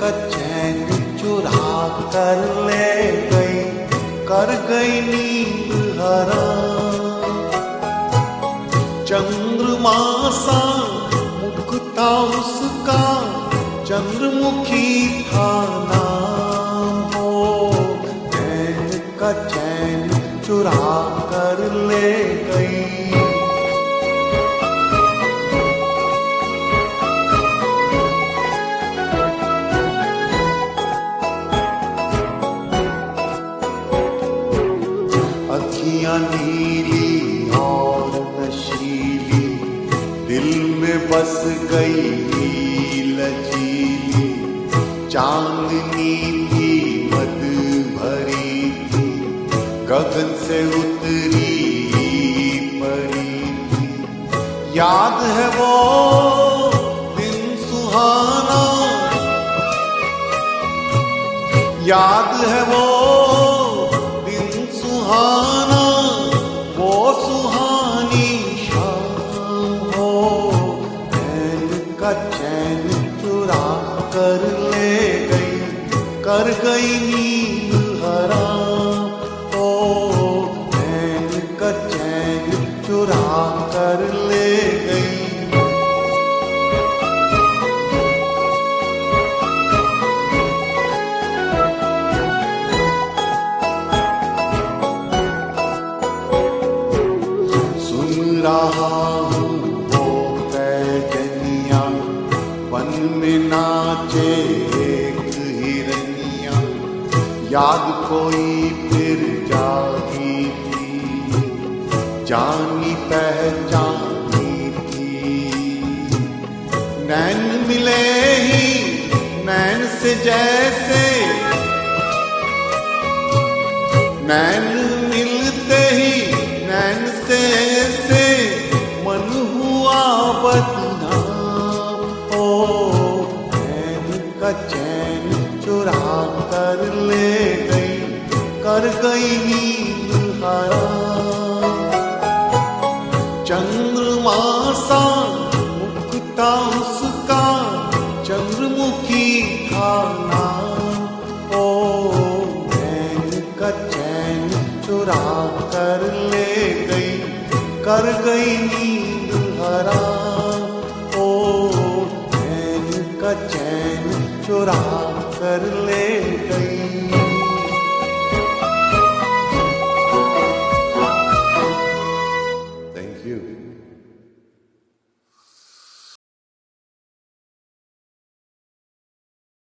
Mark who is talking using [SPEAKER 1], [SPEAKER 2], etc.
[SPEAKER 1] का चैन चुरा कर ले गई, कर गई नींद हराम। चंद्रमा सा मुख था उसका, चंद्रमुखी था नाम हो। चैन का चैन चुरा कर ले गई। अखियां नीली और नशीली, दिल में बस गई लचीली। चांदनी की मद भरी थी, गगन से उतरी पड़ी थी। याद है वो दिन सुहाना, याद है वो सुहाना, वो सुहानी शाम हो। चैन का चैन चुरा कर ले गई, कर गई नींद हराम। ओ चैन का चैन चुरा कर ले गई। रहा हूँ वो पैजनिया, वन में नाचे एक हिरनिया। याद कोई फिर जागी थी, जानी पहचानी थी। नैन मिले ही नैन से जैसे, नैन मिलते ही नैन से ऐसे मन हुआ बदनाम। ओ चैन का चैन चुरा कर ले गई, कर गई नींद हराम। चंद्रमा सा मुख था उसका, चंद्रमुखी था नाम। ओ चैन का चैन चुरा कर ले गई, कर गई नींद हराम। ओ चैन का चैन चुरा कर ले गई।